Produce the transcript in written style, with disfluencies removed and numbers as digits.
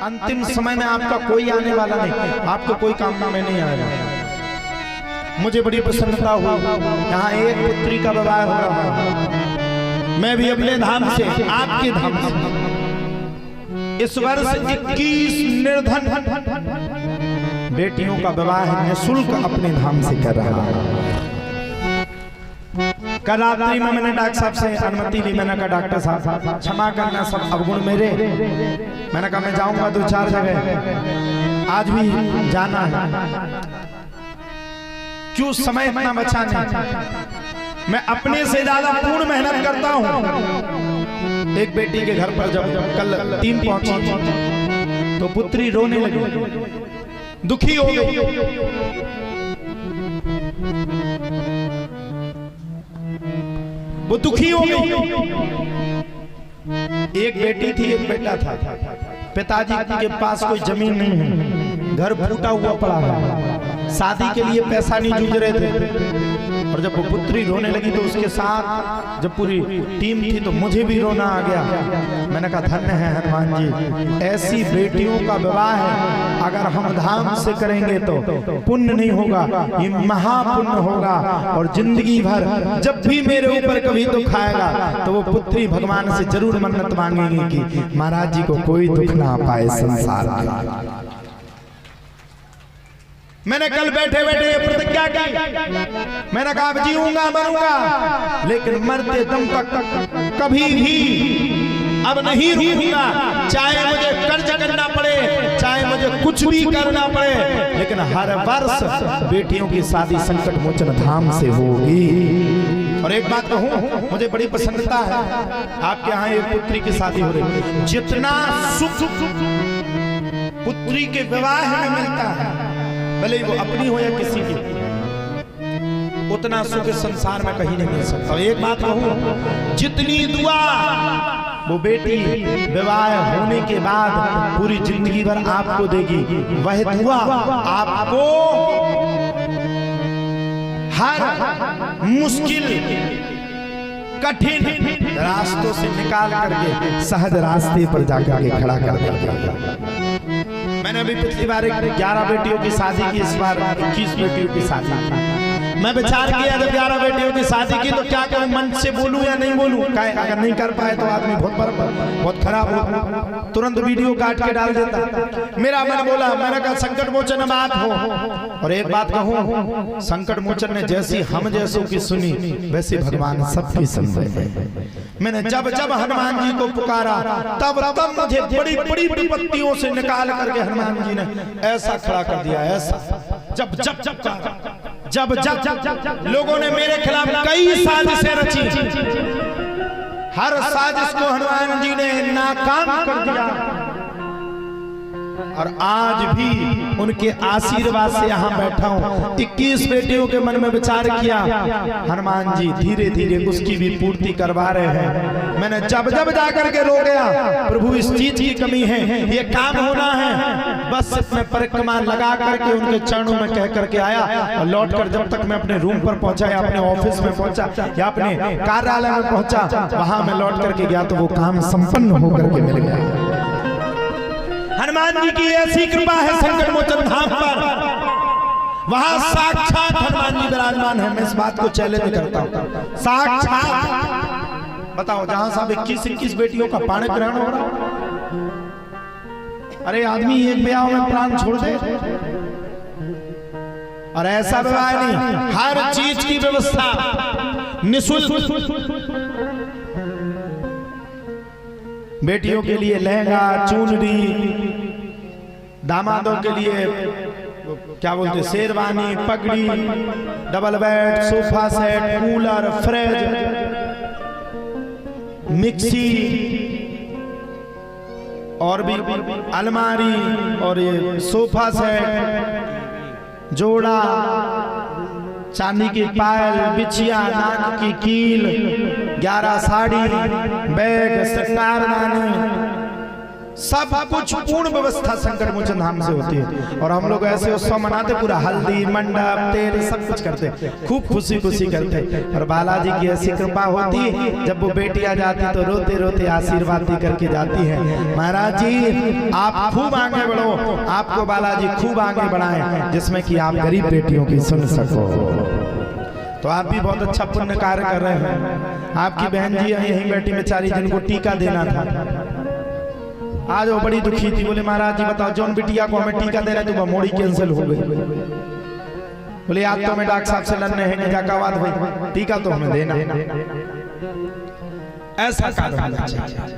अंतिम समय में आपका कोई आने वाला नहीं, आपको कोई काम में नहीं आएगा। मुझे बड़ी प्रसन्नता हुई, यहाँ एक पुत्री का विवाह हो रहा है। मैं भी अपने धाम से, आपके धाम से इस वर्ष 21 निर्धन बेटियों का विवाह निःशुल्क अपने धाम से कर रहा है। कल रात्रि में मैंने डॉक्टर साहब से अनुमति ली। मैंने कहा डॉक्टर साहब क्षमा करना, सब अवगुण मेरे। मैंने कहा मैं जाऊंगा 2-4 जगह, आज भी जाना है। क्यों समय इतना बचा नहीं। मैं अपने से ज्यादा पूर्ण मेहनत करता हूं। एक बेटी के घर पर जब कल 3 पहुंची तो पुत्री रोने लगी, दुखी हो गई। वो दुखी हो गई। एक बेटी थी, एक बेटा था। पिताजी के पास कोई जमीन नहीं है, घर फूटा हुआ पड़ा है, शादी के लिए पैसा नहीं जूझ रहे थे। और जब वो पुत्री रोने लगी तो उसके साथ जब पूरी टीम थी तो मुझे भी रोना आ गया। मैंने कहा धन्य है हनुमान जी, ऐसी बेटियों का विवाह है, अगर हम धाम से करेंगे तो पुण्य नहीं होगा, ये महापुण्य होगा। और जिंदगी भर जब भी मेरे ऊपर कभी दुख आएगा तो वो पुत्री भगवान से जरूर मन्नत मांगेगी कि महाराज जी को कोई दुख ना पाए संसार में। मैंने कल बैठे बैठे प्रतिज्ञा की, मैंने कहा जीऊंगा मरूंगा लेकिन मरते दम तक कभी भी अब नहीं रुकूंगा, चाहे मुझे कर्ज करना पड़े, चाहे मुझे कुछ भी करना पड़े, लेकिन हर वर्ष बेटियों की शादी संकट मोचन धाम से होगी। और एक बात कहूं, मुझे बड़ी प्रसन्नता है, आपके यहाँ एक पुत्री की शादी हो रही है। जितना सुख पुत्री के विवाह में मिलता है, भले वो अपनी हो या किसी की, उतना सुख संसार में कहीं नहीं मिल सकता। एक बात कहूं, जितनी दुआ वो बेटी विवाह होने के बाद पूरी जिंदगी भर आपको देगी, वह दुआ आपको हर मुश्किल कठिन रास्तों से निकाल करके सहज रास्ते पर जाकर के खड़ा कर देगा। मैंने अभी पिछली बार 11 बेटियों की शादी की, इस बार 21 बेटियों की शादी की। मैं विचार किया जब 11 बेटियों की शादी की तो क्या कहूं, मन से बोलूं या नहीं बोलूं। अगर नहीं कर पाए तो आदमी बहुत खराब हो, तुरंत वीडियो काट के डाल देता। मेरा मन बोला, मैंने कहा संकट मोचन अब आप हो। और एक बात कहूं, संकट मोचन ने जैसी हम जैसों की सुनी वैसे भगवान सबकी सुन रहे हैं। मैंने जब जब हनुमान जी को पुकारा तब तब मुझे बड़ी बड़ी विपत्तियों से निकाल करके हनुमान जी ने ऐसा खड़ा कर दिया। ऐसा जब जब जब जब जब लोगों ने मेरे खिलाफ कई साजिशें रची, हर साजिश को हनुमान जी ने नाकाम कर दिया। और आज भी उनके आशीर्वाद से यहाँ बैठा हूँ। 21 बेटियों के मन में विचार किया, हनुमान जी धीरे धीरे उसकी भी पूर्ति करवा रहे हैं। मैंने जब जब जाकर के रो गया, प्रभु इस चीज की कमी है, ये काम होना है, बस मैं परिक्रमा लगा करके उनके चरणों में कह करके आया। और लौट कर जब तक मैं अपने रूम पर पहुंचा या अपने ऑफिस में पहुंचा या अपने कार्यालय में पहुंचा, वहां मैं लौट करके गया तो वो काम संपन्न होकर के मिल गया। हनुमान जी की ऐसी कृपा है संकट मोचन धाम पर, वहां साक्षात हनुमान जी विराजमान है। मैं इस बात को चैलेंज करता हूं, साक्षात। बताओ जहां साहब 21 बेटियों का पाणी ग्रहण हो रहा, अरे आदमी एक ब्याह में प्राण छोड़ दे। और ऐसा विवाह नहीं, हर चीज की व्यवस्था निःशुल्क। बेटियों के लिए लहंगा, चुनरी, दामादों के लिए क्या बोलते शेरवानी, पगड़ी, double bed, sofa set, cooler, fridge, mixie और भी अलमारी और ये सोफा सेट, जोड़ा, चांदी की पायल, बिछिया, नाक की कील, 11 साड़ी, बैग, सरकारदानी, सब कुछ पूर्ण व्यवस्था शंकर मोचन धाम से होती है। और हम लोग ऐसे उत्सव मनाते, पूरा हल्दी मंडप तेल सब कुछ करते, खूब खुशी खुशी करते। और बालाजी की ऐसी कृपा होती है, जब वो बेटी आ जाती तो रोते रोते आशीर्वाद दे करके जाती है, महाराज जी आप खूब आगे बढ़ो, आपको बालाजी खूब आगे बढ़ाएं, जिसमें कि आप गरीब बेटियों की सुन सको। तो आप भी बहुत अच्छा पुण्य कार्य कर रहे हैं। आपकी बहन जी यहीं बैठी बेचारी, जिनको टीका देना था, आज वो बड़ी दुखी थी। बोले महाराज जी बताओ, जौन बिटिया को हमें टीका दे रहे थे वो मोड़ी कैंसिल हो गई। बोले आज तो मैं डॉक्टर साहब से लड़ने हैं, क्या बात भाई, टीका तो हमें देना। ऐसा कार्य होना चाहिए।